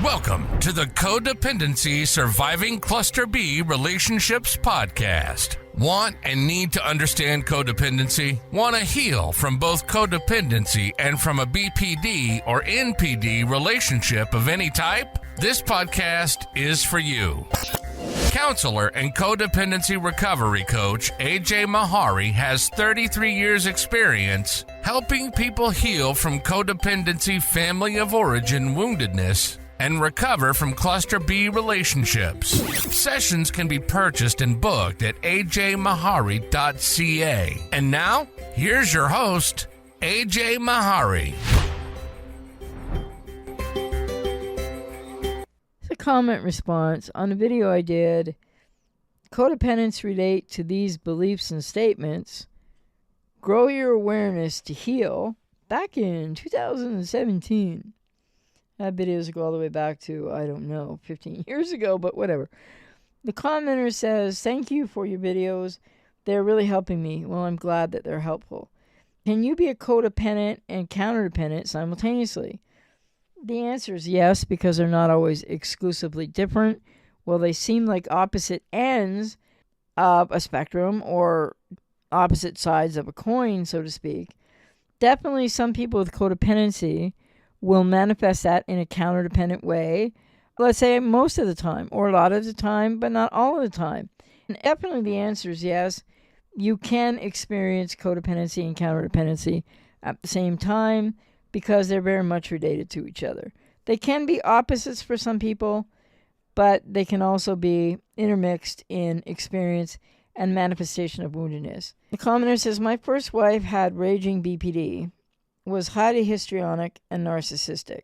Welcome to the Codependency Surviving Cluster B Relationships Podcast. Want and need to understand codependency? Want to heal from both codependency and from a BPD or NPD relationship of any type? This podcast is for you. Counselor and codependency recovery coach AJ Mahari has 33 years experience helping people heal from codependency family of origin woundedness and recover from cluster B relationships. Sessions can be purchased and booked at ajmahari.ca. And now, here's your host, AJ Mahari. It's a comment response on a video I did. Codependents relate to these beliefs and statements. Grow your awareness to heal. Back in 2017. That videos go all the way back to, 15 years ago, but whatever. The commenter says, thank you for your videos. They're really helping me. Well, I'm glad that they're helpful. Can you be a codependent and counterdependent simultaneously? The answer is yes, because they're not always exclusively different. Well, they seem like opposite ends of a spectrum or opposite sides of a coin, so to speak. Definitely some people with codependency will manifest that in a counterdependent way, let's say most of the time, or a lot of the time, but not all of the time. And definitely the answer is yes. You can experience codependency and counterdependency at the same time because they're very much related to each other. They can be opposites for some people, but they can also be intermixed in experience and manifestation of woundedness. The commenter says, my first wife had raging BPD, was highly histrionic and narcissistic.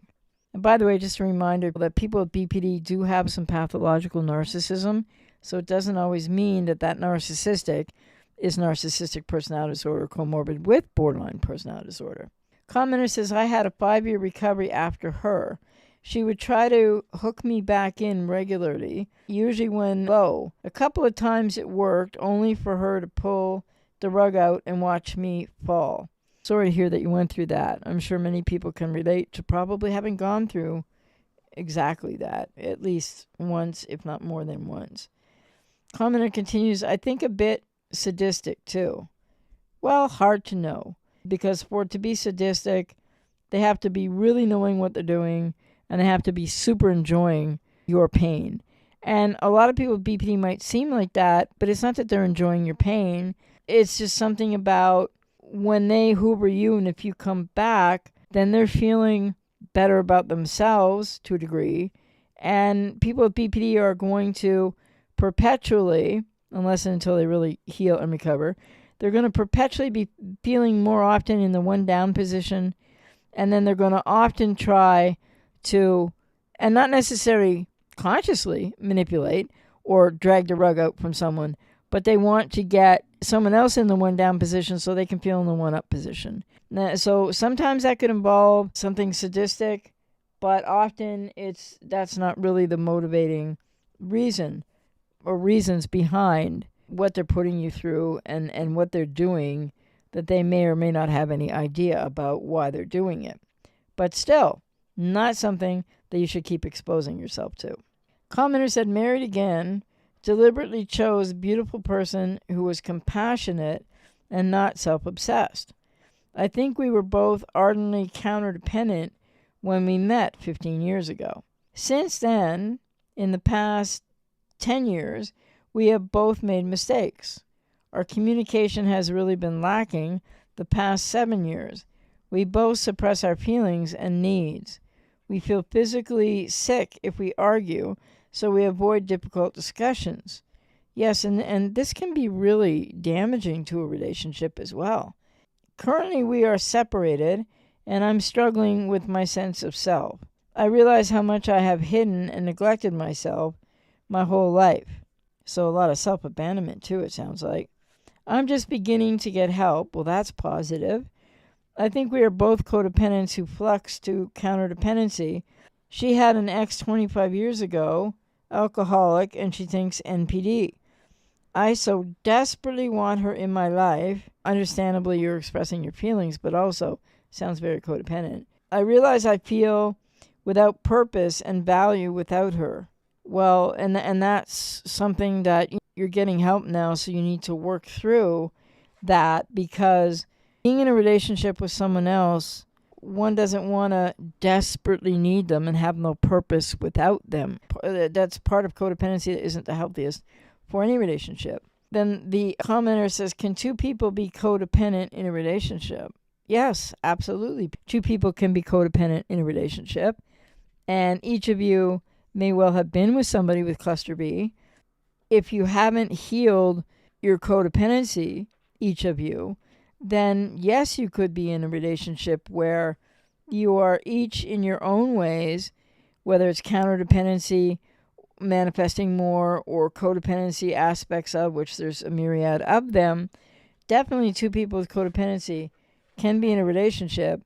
And by the way, just a reminder that people with BPD do have some pathological narcissism, so it doesn't always mean that narcissistic is narcissistic personality disorder comorbid with borderline personality disorder. Commenter says, I had a 5-year recovery after her. She would try to hook me back in regularly, usually when low. A couple of times it worked, only for her to pull the rug out and watch me fall. Sorry to hear that you went through that. I'm sure many people can relate to probably having gone through exactly that, at least once, if not more than once. Commenter continues, I think a bit sadistic too. Well, hard to know, because for it to be sadistic, they have to be really knowing what they're doing, and they have to be super enjoying your pain. And a lot of people with BPD might seem like that, but it's not that they're enjoying your pain. It's just something about when they hoover you, and if you come back, then they're feeling better about themselves to a degree. And people with BPD are going to perpetually, unless and until they really heal and recover, they're going to perpetually be feeling more often in the one down position. And then they're going to often try to, and not necessarily consciously manipulate or drag the rug out from someone, but they want to get someone else in the one down position so they can feel in the one up position. So sometimes that could involve something sadistic, but often that's not really the motivating reason or reasons behind what they're putting you through and what they're doing, that they may or may not have any idea about why they're doing it. But still, not something that you should keep exposing yourself to. Commenter said, married again, deliberately chose a beautiful person who was compassionate and not self-obsessed. I think we were both ardently counterdependent when we met 15 years ago. Since then, in the past 10 years, we have both made mistakes. Our communication has really been lacking the past 7 years. We both suppress our feelings and needs. We feel physically sick if we argue, so we avoid difficult discussions. Yes, and this can be really damaging to a relationship as well. Currently, we are separated, and I'm struggling with my sense of self. I realize how much I have hidden and neglected myself my whole life. So a lot of self-abandonment, too, it sounds like. I'm just beginning to get help. Well, that's positive. I think we are both codependents who flux to counterdependency. She had an ex 25 years ago, alcoholic, and she thinks NPD. I so desperately want her in my life. Understandably, you're expressing your feelings, but also sounds very codependent. I realize I feel without purpose and value without her. Well, and that's something that you're getting help now, so you need to work through that, because being in a relationship with someone else, one doesn't want to desperately need them and have no purpose without them. That's part of codependency that isn't the healthiest for any relationship. Then the commenter says, can two people be codependent in a relationship? Yes, absolutely. Two people can be codependent in a relationship. And each of you may well have been with somebody with cluster B. If you haven't healed your codependency, each of you, then yes, you could be in a relationship where you are each in your own ways, whether it's counterdependency, manifesting more, or codependency aspects of, which there's a myriad of them. Definitely two people with codependency can be in a relationship.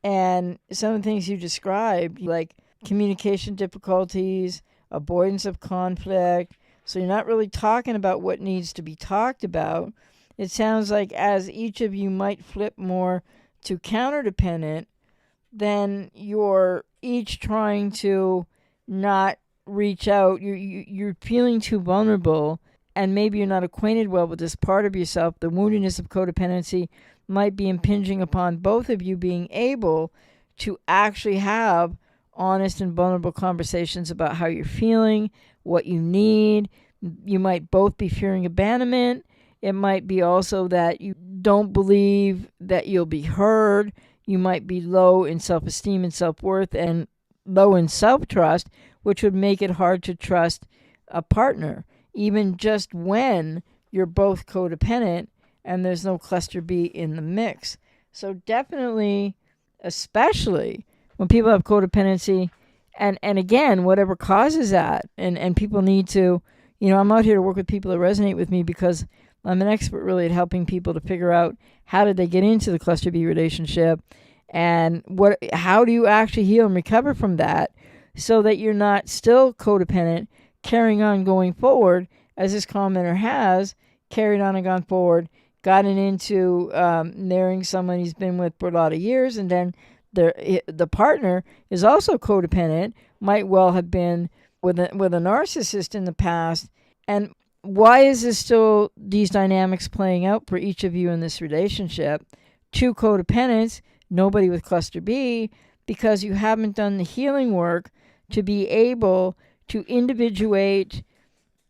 And some of the things you described, like communication difficulties, avoidance of conflict, so you're not really talking about what needs to be talked about. It sounds like as each of you might flip more to counterdependent, then you're each trying to not reach out. You're feeling too vulnerable, and maybe you're not acquainted well with this part of yourself. The woundedness of codependency might be impinging upon both of you being able to actually have honest and vulnerable conversations about how you're feeling, what you need. You might both be fearing abandonment. It might be also that you don't believe that you'll be heard. You might be low in self-esteem and self-worth and low in self-trust, which would make it hard to trust a partner, even just when you're both codependent and there's no cluster B in the mix. So definitely, especially when people have codependency, and again, whatever causes that, and people need to, I'm out here to work with people that resonate with me, because I'm an expert really at helping people to figure out how did they get into the cluster B relationship, and how do you actually heal and recover from that, so that you're not still codependent, carrying on going forward, as this commenter has carried on and gone forward, gotten into marrying someone he's been with for a lot of years, and then the partner is also codependent, might well have been with a narcissist in the past. And why is this still these dynamics playing out for each of you in this relationship? Two codependents, nobody with cluster B, because you haven't done the healing work to be able to individuate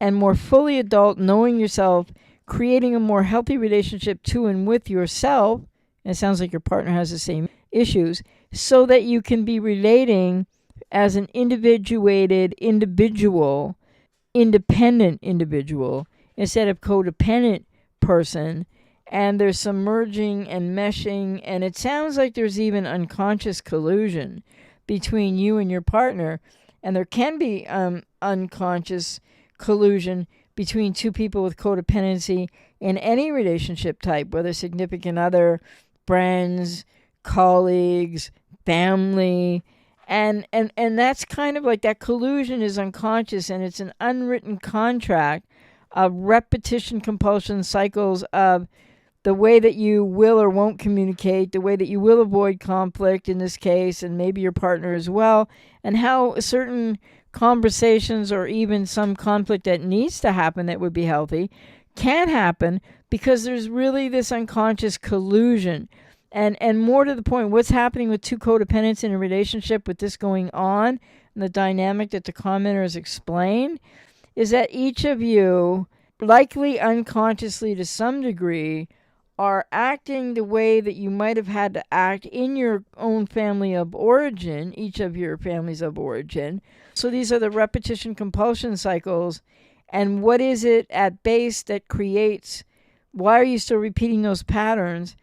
and more fully adult, knowing yourself, creating a more healthy relationship to and with yourself. And it sounds like your partner has the same issues, so that you can be relating as an individuated individual, independent individual, instead of codependent person. And there's some merging and meshing, and it sounds like there's even unconscious collusion between you and your partner. And there can be unconscious collusion between two people with codependency in any relationship type, whether significant other, friends, colleagues, family. And that's kind of like that collusion is unconscious, and it's an unwritten contract of repetition, compulsion, cycles of the way that you will or won't communicate, the way that you will avoid conflict in this case, and maybe your partner as well, and how certain conversations or even some conflict that needs to happen that would be healthy can happen, because there's really this unconscious collusion. And more to the point, what's happening with two codependents in a relationship with this going on, and the dynamic that the commenter has explained, is that each of you, likely unconsciously to some degree, are acting the way that you might have had to act in your own family of origin, each of your families of origin. So these are the repetition compulsion cycles. And what is it at base that creates, why are you still repeating those patterns?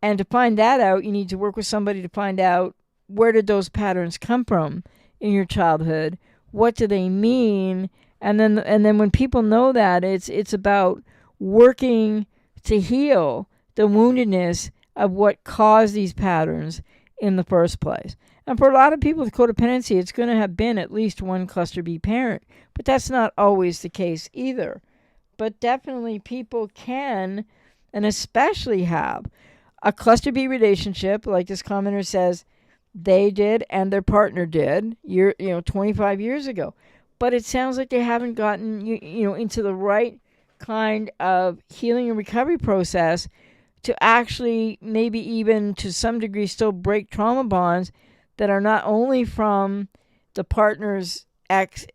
And to find that out, you need to work with somebody to find out, where did those patterns come from in your childhood? What do they mean? And then when people know that, it's about working to heal the woundedness of what caused these patterns in the first place. And for a lot of people with codependency, it's going to have been at least one cluster B parent, but that's not always the case either. But definitely people can, and especially have, a cluster B relationship, like this commenter says, they did and their partner did 25 years ago. But it sounds like they haven't gotten into the right kind of healing and recovery process to actually maybe even to some degree still break trauma bonds that are not only from the partner's ex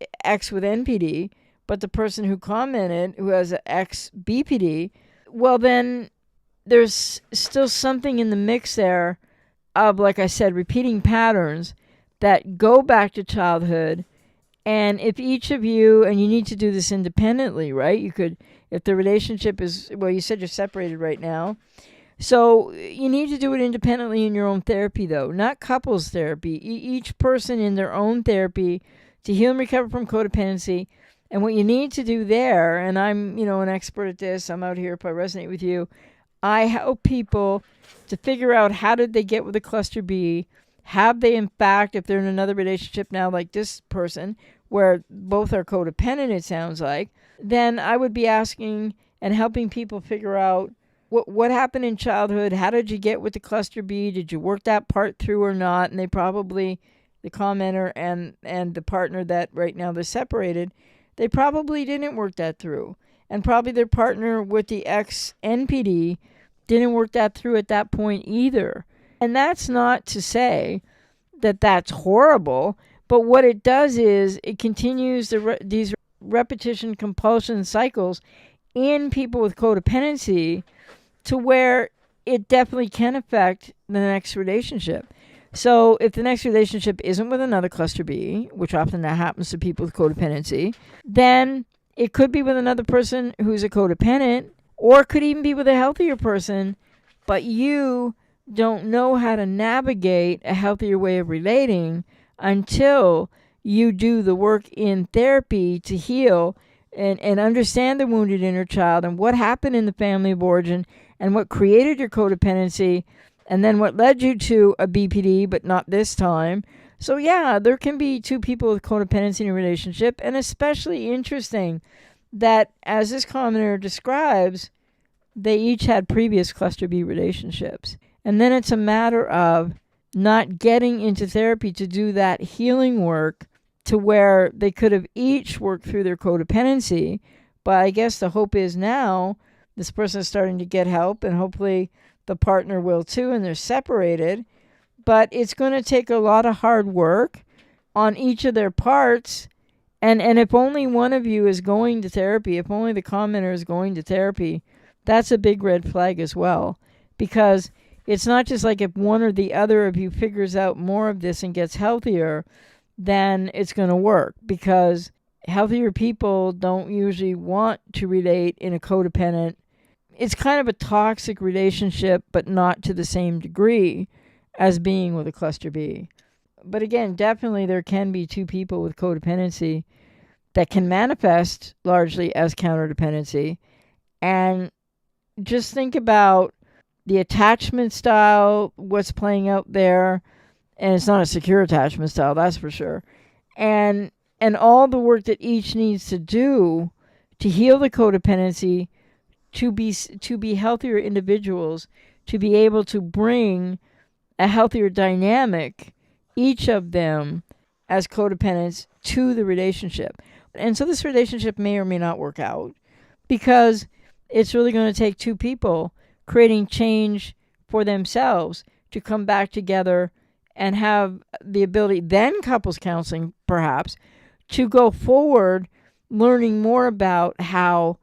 with NPD, but the person who commented who has an ex BPD. Well, then there's still something in the mix there of, like I said, repeating patterns that go back to childhood. And if each of you, and you need to do this independently, right? You could, if the relationship is, well, you said you're separated right now. So you need to do it independently in your own therapy, though, not couples therapy. Each person in their own therapy to heal and recover from codependency. And what you need to do there, and I'm, an expert at this, I'm out here if I resonate with you, I help people to figure out how did they get with a cluster B. Have they, in fact, if they're in another relationship now like this person, where both are codependent, it sounds like, then I would be asking and helping people figure out what happened in childhood. How did you get with the cluster B? Did you work that part through or not? And they probably, the commenter and the partner that right now they're separated, they probably didn't work that through. And probably their partner with the ex-NPD didn't work that through at that point either. And that's not to say that that's horrible, but what it does is it continues these repetition compulsion cycles in people with codependency to where it definitely can affect the next relationship. So if the next relationship isn't with another cluster B, which often that happens to people with codependency, then it could be with another person who's a codependent, or it could even be with a healthier person, but you don't know how to navigate a healthier way of relating until you do the work in therapy to heal and understand the wounded inner child and what happened in the family of origin and what created your codependency and then what led you to a BPD, but not this time. So yeah, there can be two people with codependency in a relationship, and especially interesting that, as this commenter describes, they each had previous cluster B relationships. And then it's a matter of not getting into therapy to do that healing work to where they could have each worked through their codependency. But I guess the hope is now this person is starting to get help, and hopefully the partner will too, and they're separated. But it's going to take a lot of hard work on each of their parts. And if only one of you is going to therapy, if only the commenter is going to therapy, that's a big red flag as well. Because it's not just like if one or the other of you figures out more of this and gets healthier, then it's going to work. Because healthier people don't usually want to relate in a codependent. It's kind of a toxic relationship, but not to the same degree as being with a cluster B. But again, definitely there can be two people with codependency that can manifest largely as counterdependency. And just think about the attachment style, what's playing out there. And it's not a secure attachment style, that's for sure. And all the work that each needs to do to heal the codependency, to be healthier individuals, to be able to bring a healthier dynamic, each of them as codependents, to the relationship. And so this relationship may or may not work out because it's really going to take two people creating change for themselves to come back together and have the ability, then couples counseling perhaps, to go forward learning more about how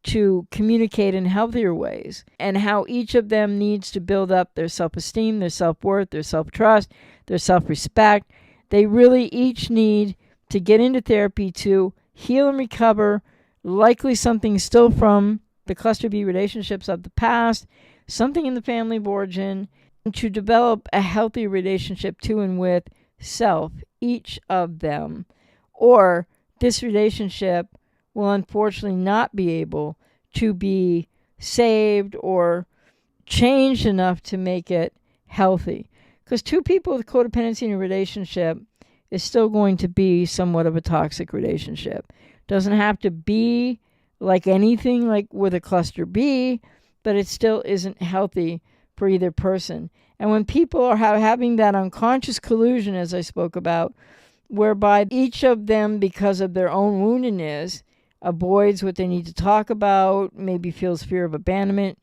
to communicate in healthier ways and how each of them needs to build up their self-esteem, their self-worth, their self-trust, their self-respect. They really each need to get into therapy to heal and recover, likely something still from the cluster B relationships of the past, something in the family of origin, and to develop a healthy relationship to and with self, each of them. Or this relationship will unfortunately not be able to be saved or changed enough to make it healthy. Because two people with codependency in a relationship is still going to be somewhat of a toxic relationship. Doesn't have to be like anything like with a cluster B, but it still isn't healthy for either person. And when people are having that unconscious collusion, as I spoke about, whereby each of them, because of their own woundedness, avoids what they need to talk about, maybe feels fear of abandonment,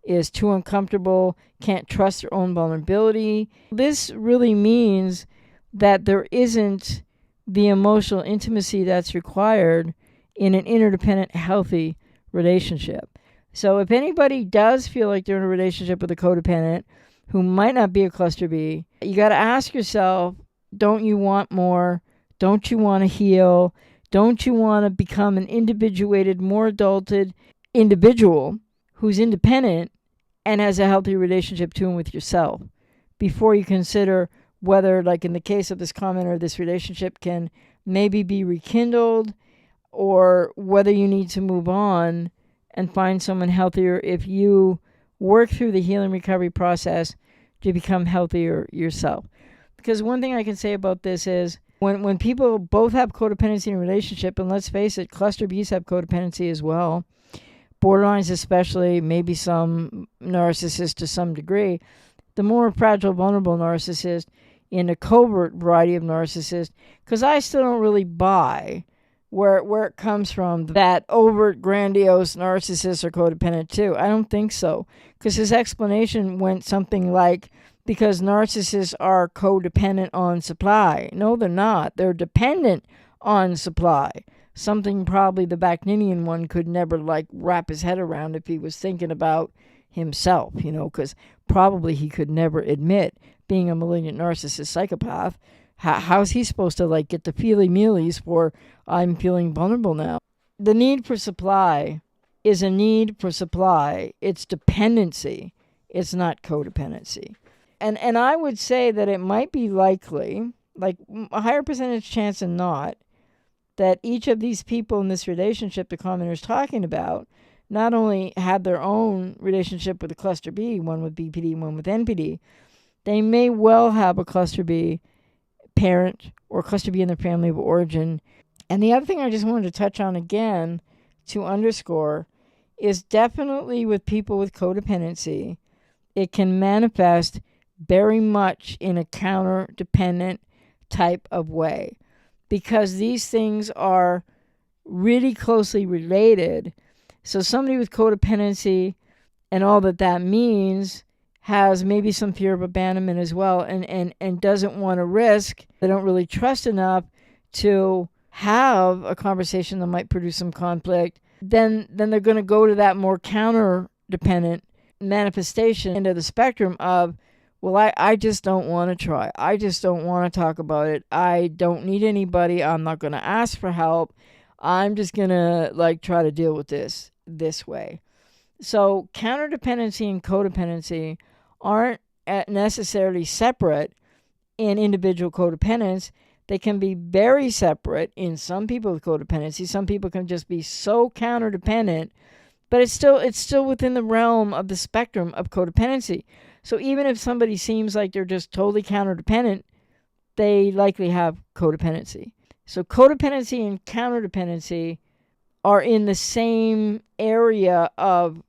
is too uncomfortable, can't trust their own vulnerability. This really means that there isn't the emotional intimacy that's required in an interdependent, healthy relationship. So if anybody does feel like they're in a relationship with a codependent who might not be a cluster B, you got to ask yourself, don't you want more? Don't you want to heal? Don't you want to become an individuated, more adulted individual who's independent and has a healthy relationship to and with yourself before you consider whether, like in the case of this commenter, this relationship can maybe be rekindled, or whether you need to move on and find someone healthier if you work through the healing recovery process to become healthier yourself. Because one thing I can say about this is when people both have codependency in a relationship, and let's face it, cluster Bs have codependency as well, borderlines especially, maybe some narcissists to some degree, the more fragile, vulnerable narcissist in a covert variety of narcissists, because I still don't really buy where it comes from, that overt, grandiose narcissists are codependent too. I don't think so, because his explanation went something like, because narcissists are codependent on supply. No, they're not. They're dependent on supply. Something probably the Bakhnian one could never wrap his head around if he was thinking about himself, because probably he could never admit being a malignant narcissist psychopath. How's he supposed to get the feely-mealies for, I'm feeling vulnerable now? The need for supply is a need for supply. It's dependency. It's not codependency. And I would say that it might be likely, a higher percentage chance than not, that each of these people in this relationship the commenter is talking about not only had their own relationship with a cluster B, one with BPD, one with NPD, they may well have a cluster B parent or cluster B in their family of origin. And the other thing I just wanted to touch on again to underscore is definitely with people with codependency, it can manifest very much in a counter-dependent type of way, because these things are really closely related. So somebody with codependency and all that means has maybe some fear of abandonment as well, and doesn't want to risk, they don't really trust enough to have a conversation that might produce some conflict, then they're going to go to that more counter-dependent manifestation into the spectrum of, well, I just don't want to try. I just don't want to talk about it. I don't need anybody. I'm not going to ask for help. I'm just going to try to deal with this way. So counterdependency and codependency aren't necessarily separate in individual codependence. They can be very separate in some people with codependency. Some people can just be so counterdependent, but it's still within the realm of the spectrum of codependency. So even if somebody seems like they're just totally counterdependent, they likely have codependency. So codependency and counterdependency are in the same area of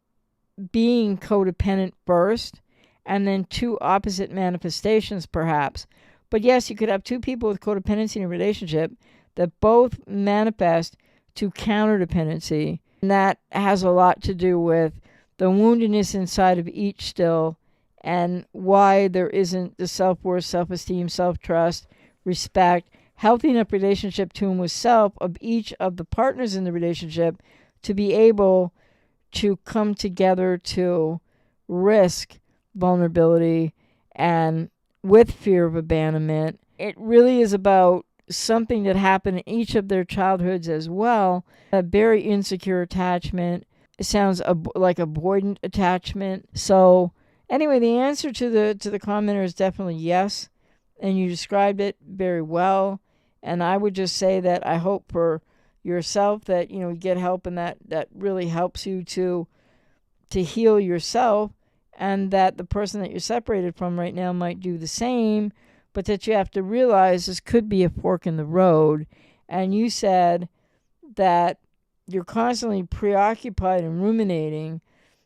being codependent first, and then two opposite manifestations perhaps. But yes, you could have two people with codependency in a relationship that both manifest to counterdependency. And that has a lot to do with the woundedness inside of each still, and why there isn't the self-worth, self-esteem, self-trust, respect, healthy enough relationship to and with self of each of the partners in the relationship to be able to come together to risk vulnerability and with fear of abandonment. It really is about something that happened in each of their childhoods as well. A very insecure attachment. It sounds like avoidant attachment. So anyway, the answer to the commenter is definitely yes, and you described it very well. And I would just say that I hope for yourself that you get help, and that really helps you to heal yourself, and that the person that you're separated from right now might do the same, but that you have to realize this could be a fork in the road. And you said that you're constantly preoccupied and ruminating,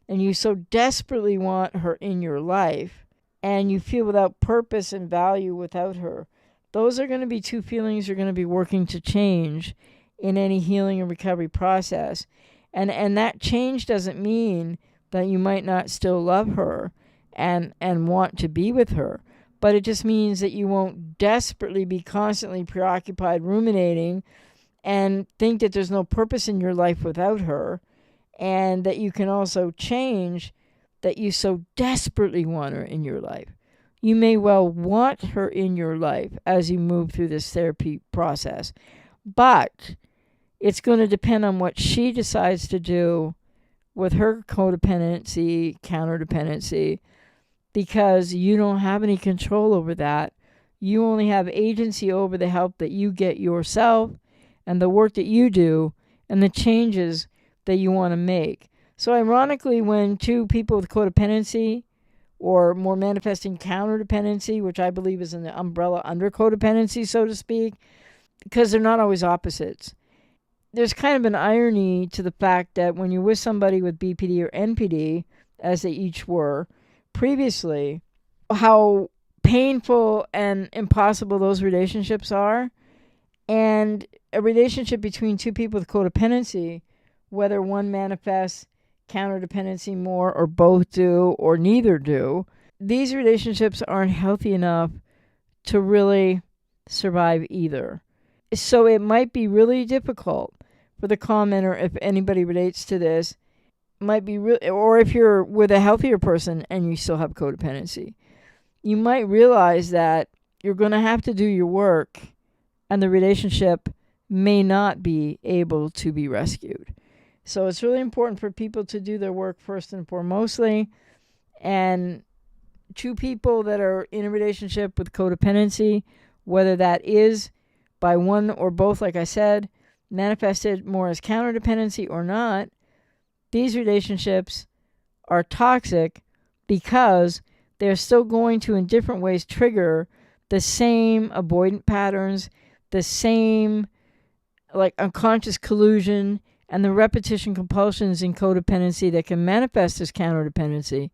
and you so desperately want her in your life, and you feel without purpose and value without her. Those are going to be two feelings you're going to be working to change in any healing and recovery process. And that change doesn't mean that you might not still love her and want to be with her, but it just means that you won't desperately be constantly preoccupied, ruminating, and think that there's no purpose in your life without her, and that you can also change that you so desperately want her in your life. You may well want her in your life as you move through this therapy process, but it's going to depend on what she decides to do with her codependency, counterdependency, because you don't have any control over that. You only have agency over the help that you get yourself and the work that you do and the changes that you want to make. So ironically, when two people with codependency or more manifesting counterdependency, which I believe is an umbrella under codependency, so to speak, because they're not always opposites. There's kind of an irony to the fact that when you're with somebody with BPD or NPD, as they each were previously, how painful and impossible those relationships are. And a relationship between two people with codependency, whether one manifests counterdependency more or both do or neither do, these relationships aren't healthy enough to really survive either. So it might be really difficult for the commenter, if anybody relates to this, might be or if you're with a healthier person and you still have codependency, you might realize that you're going to have to do your work and the relationship may not be able to be rescued. So it's really important for people to do their work first and foremostly. And two people that are in a relationship with codependency, whether that is by one or both, like I said, manifested more as counterdependency or not, these relationships are toxic because they're still going to, in different ways, trigger the same avoidant patterns, the same like unconscious collusion, and the repetition compulsions in codependency that can manifest as counterdependency.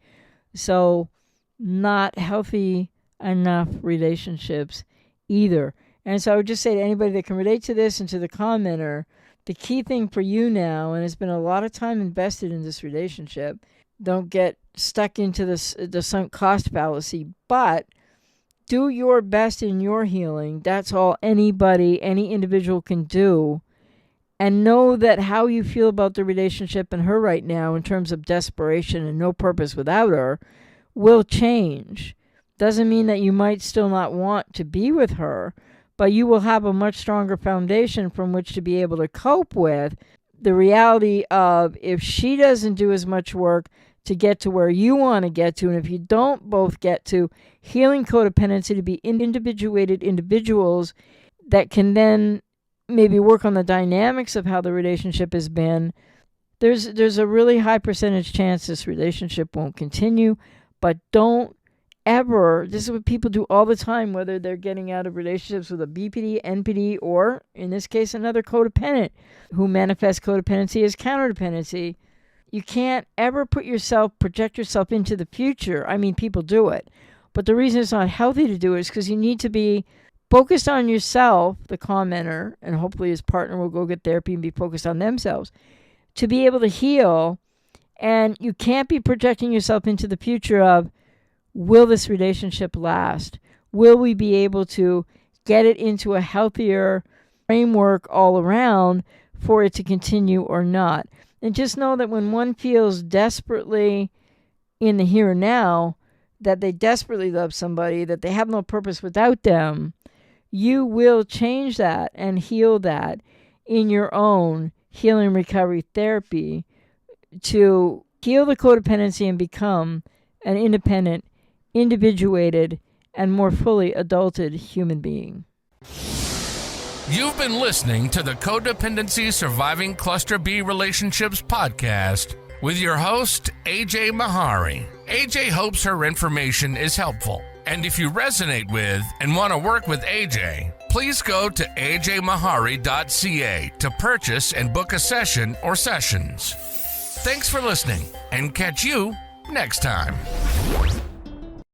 So not healthy enough relationships either. And so I would just say to anybody that can relate to this and to the commenter, the key thing for you now, and it's been a lot of time invested in this relationship, don't get stuck into the sunk cost fallacy, but do your best in your healing. That's all any individual can do. And know that how you feel about the relationship and her right now in terms of desperation and no purpose without her will change. Doesn't mean that you might still not want to be with her, but you will have a much stronger foundation from which to be able to cope with the reality of if she doesn't do as much work to get to where you want to get to, and if you don't both get to healing codependency to be individuated individuals that can then maybe work on the dynamics of how the relationship has been, there's a really high percentage chance this relationship won't continue. But don't ever, this is what people do all the time, whether they're getting out of relationships with a BPD, NPD, or in this case, another codependent who manifests codependency as counterdependency. You can't ever project yourself into the future. I mean, people do it. But the reason it's not healthy to do it is because you need to be focused on yourself, the commenter, and hopefully his partner will go get therapy and be focused on themselves, to be able to heal. And you can't be projecting yourself into the future of, will this relationship last? Will we be able to get it into a healthier framework all around for it to continue or not? And just know that when one feels desperately in the here and now, that they desperately love somebody, that they have no purpose without them, you will change that and heal that in your own healing recovery therapy to heal the codependency and become an independent, individuated, and more fully adulted human being. You've been listening to the Codependency Surviving Cluster B Relationships podcast with your host, AJ Mahari. AJ hopes her information is helpful. And if you resonate with and want to work with AJ, please go to ajmahari.ca to purchase and book a session or sessions. Thanks for listening, and catch you next time.